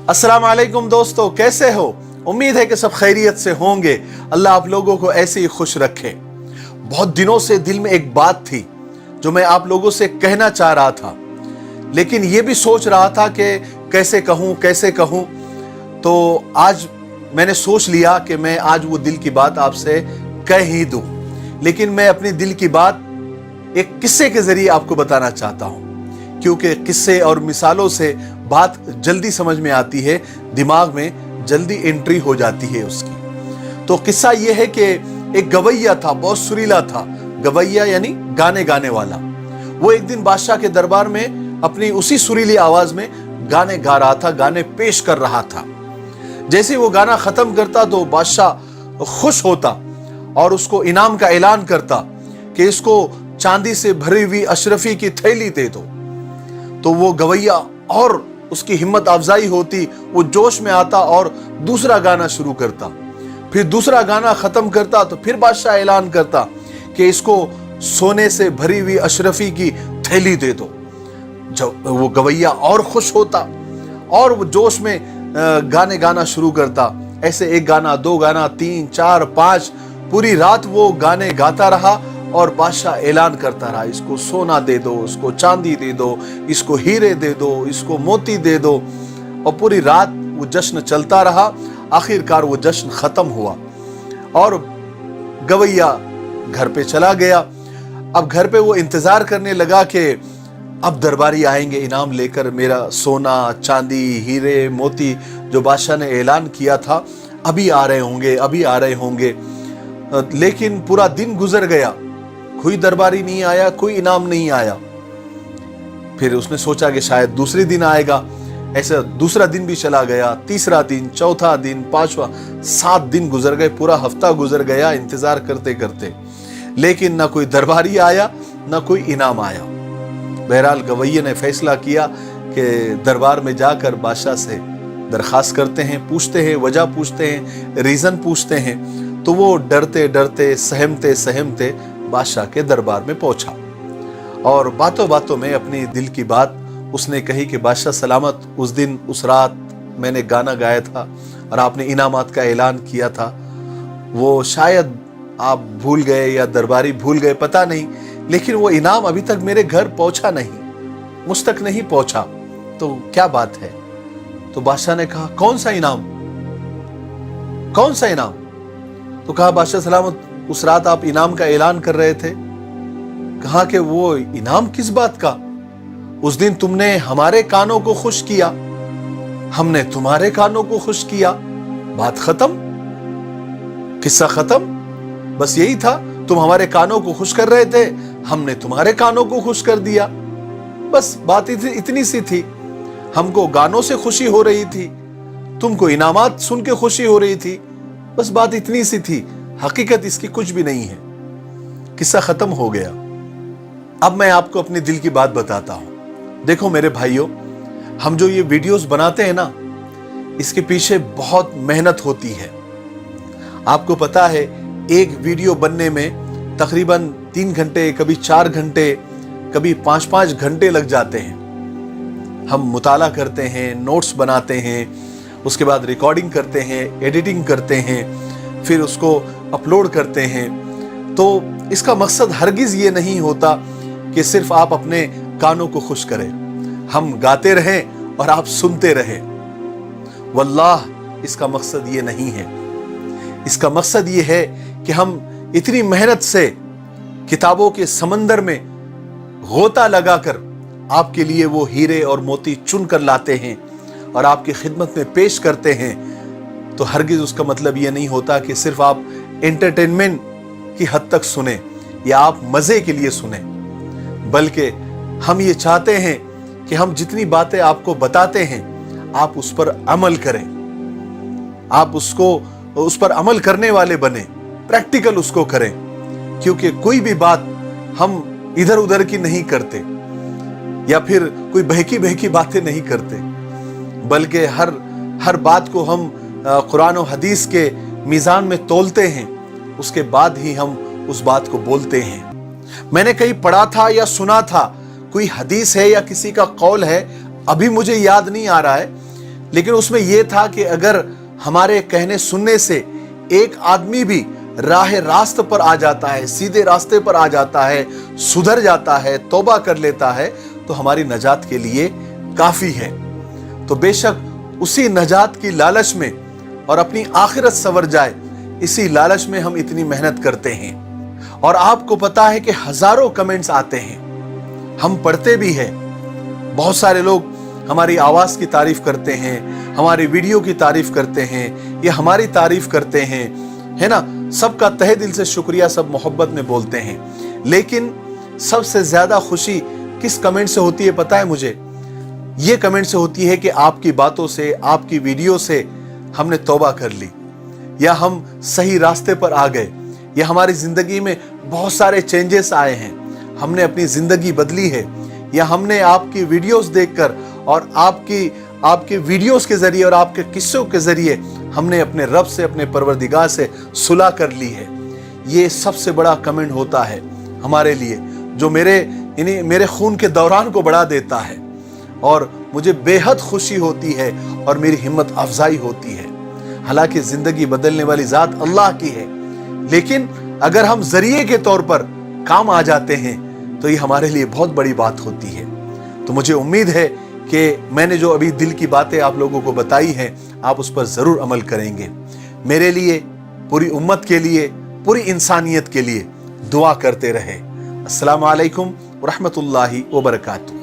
अस्सलाम वालेकुम दोस्तों, कैसे हो? उम्मीद है कि सब खैरियत से होंगे। अल्लाह आप लोगों को ऐसे ही खुश रखे। बहुत दिनों से दिल में एक बात थी जो मैं आप लोगों से कहना चाह रहा था, लेकिन ये भी सोच रहा था कि कैसे कहूँ। तो आज मैंने सोच लिया कि मैं आज वो दिल की बात आपसे कह ही दूं। लेकिन मैं अपनी दिल की बात एक किस्से के जरिए आपको बताना चाहता हूं, क्योंकि किस्से और मिसालों से बात जल्दी समझ में आती है, दिमाग में जल्दी एंट्री हो जाती है उसकी। तो किस्सा ये है कि एक गवैया था, बहुत सुरीला था। गवैया यानी गाने गाने वाला। वो एक दिन बादशाह के दरबार में अपनी उसी सुरीली आवाज में गाने गा रहा था, गाने पेश कर रहा था। जैसे वो गाना खत्म करता तो बादशाह खुश होता और उसको इनाम का ऐलान करता कि इसको चांदी से भरी हुई अशरफी की थैली दे दो। तो वो गवैया और उसकी हिम्मत अफजाई होती, वो जोश में आता और दूसरा गाना शुरू करता। फिर दूसरा गाना खत्म करता तो फिर बादशाह ऐलान करता कि इसको सोने से भरी हुई अशरफी की थैली दे दो। जब वो गवैया और खुश होता और वो जोश में गाने गाना शुरू करता। ऐसे एक गाना, दो गाना, 3, 4, 5 पूरी रात वो गाने गाता रहा और बादशाह ऐलान करता रहा, इसको सोना दे दो, इसको चांदी दे दो, इसको हीरे दे दो, इसको मोती दे दो। और पूरी रात वो जश्न चलता रहा। आखिरकार वो जश्न खत्म हुआ और गवैया घर पे चला गया। अब घर पे वो इंतजार करने लगा कि अब दरबारी आएंगे इनाम लेकर, मेरा सोना चांदी हीरे मोती जो बादशाह ने ऐलान किया था अभी आ रहे होंगे। लेकिन पूरा दिन गुजर गया, कोई दरबारी नहीं आया, कोई इनाम नहीं आया। फिर उसने सोचा कि शायद दूसरे दिन आएगा। ऐसा दूसरा दिन भी चला गया, तीसरा दिन, चौथा दिन, 5वां, 7 दिन गुजर गए, पूरा हफ्ता गुजर गया इंतजार करते करते। लेकिन ना कोई दरबारी आया, ना कोई इनाम आया। बहरहाल गवैया ने फैसला किया कि दरबार में जाकर बादशाह से दरखास्त करते हैं, पूछते हैं, वजह पूछते हैं, रीजन पूछते हैं। तो वो डरते डरते सहमते सहमते बादशाह के दरबार में पहुंचा और बातों बातों में अपनी दिल की बात उसने कही कि बादशाह सलामत, उस दिन उस रात मैंने गाना गाया था और आपने इनामात का ऐलान किया था, वो शायद आप भूल गए या दरबारी भूल गए, पता नहीं, लेकिन वो इनाम अभी तक मेरे घर पहुंचा नहीं, मुझ तक नहीं पहुंचा। तो क्या बात है? तो बादशाह ने कहा, कौन सा इनाम? तो कहा, बादशाह सलामत, उस रात आप इनाम का ऐलान कर रहे थे। कहा कि वो इनाम किस बात का? उस दिन तुमने हमारे कानों को खुश किया, हमने तुम्हारे कानों को खुश किया, बात खत्म, किस्सा खत्म। बस यही था, तुम हमारे कानों को खुश कर रहे थे, हमने तुम्हारे कानों को खुश कर दिया। बस बात इतनी सी थी। हमको गानों से खुशी हो रही थी, तुमको इनामात सुन के खुशी हो रही थी। बस बात इतनी सी थी, हकीकत इसकी कुछ भी नहीं है। किस्सा खत्म हो गया। अब मैं आपको अपनी दिल की बात बताता हूं। देखो मेरे भाइयों, हम जो ये वीडियोस बनाते हैं ना, इसके पीछे बहुत मेहनत होती है। आपको पता है, एक वीडियो बनने में तकरीबन 3 घंटे, कभी 4 घंटे, कभी 5-5 घंटे लग जाते हैं। हम मुताला करते हैं, नोट्स बनाते हैं, उसके बाद रिकॉर्डिंग करते हैं, एडिटिंग करते हैं, फिर उसको अपलोड करते हैं। तो इसका मकसद हरगिज ये नहीं होता कि सिर्फ आप अपने कानों को खुश करें, हम गाते रहें और आप सुनते रहें। वल्लाह इसका मकसद ये नहीं है। इसका मकसद ये है कि हम इतनी मेहनत से किताबों के समंदर में गोता लगाकर आपके लिए वो हीरे और मोती चुन कर लाते हैं और आपकी खिदमत में पेश करते हैं। तो हरगिज उसका मतलब ये नहीं होता कि सिर्फ आप एंटरटेनमेंट की हद तक सुने या आप मजे के लिए सुने, बल्कि हम ये चाहते हैं कि हम जितनी बातें आपको बताते हैं आप उस पर अमल करें, आप उस पर अमल करने वाले बने, प्रैक्टिकल उसको करें। क्योंकि कोई भी बात हम इधर उधर की नहीं करते या फिर कोई बहकी बहकी बातें नहीं करते, बल्कि हर बात को हम कुरान और हदीस के मीज़ान में तोलते हैं, उसके बाद ही हम उस बात को बोलते हैं। मैंने कहीं पढ़ा था या सुना था, कोई हदीस है या किसी का कौल है, अभी मुझे याद नहीं आ रहा है, लेकिन उसमें यह था कि अगर हमारे कहने सुनने से एक आदमी भी राह रास्त पर आ जाता है, सीधे रास्ते पर आ जाता है, सुधर जाता है, तौबा कर लेता है, तो हमारी नजात के लिए काफी है। तो बेशक उसी नजात की लालच में और अपनी आखिरत संवर जाए, इसी लालच में हम इतनी मेहनत करते हैं। और आपको पता है कि हजारों कमेंट्स आते हैं, हम पढ़ते भी हैं। बहुत सारे लोग हमारी आवाज की तारीफ करते हैं, हमारी वीडियो की तारीफ करते हैं, या हमारी तारीफ करते हैं, है ना। सबका तहे दिल से शुक्रिया, सब मोहब्बत में बोलते हैं। लेकिन सबसे ज्यादा खुशी किस कमेंट से होती है पता है मुझे? ये कमेंट से होती है कि आपकी बातों से, आपकी वीडियो से हमने तौबा कर ली, या हम सही रास्ते पर आ गए, या हमारी जिंदगी में बहुत सारे चेंजेस आए हैं, हमने अपनी जिंदगी बदली है, या हमने आपकी वीडियोस देखकर और आपके वीडियोस के जरिए और आपके किस्सों के जरिए हमने अपने रब से, अपने परवरदिगार से सुलह कर ली है। ये सबसे बड़ा कमेंट होता है हमारे लिए, जो मेरे खून के दौरान को बढ़ा देता है, और मुझे बेहद खुशी होती है और मेरी हिम्मत अफजाई होती है। हालांकि जिंदगी बदलने वाली जात अल्लाह की है, लेकिन अगर हम जरिए के तौर पर काम आ जाते हैं तो ये हमारे लिए बहुत बड़ी बात होती है। तो मुझे उम्मीद है कि मैंने जो अभी दिल की बातें आप लोगों को बताई हैं, आप उस पर जरूर अमल करेंगे। मेरे लिए, पूरी उम्मत के लिए, पूरी इंसानियत के लिए दुआ करते रहे। अस्सलाम वालेकुम व रहमतुल्लाहि व बरकातहू।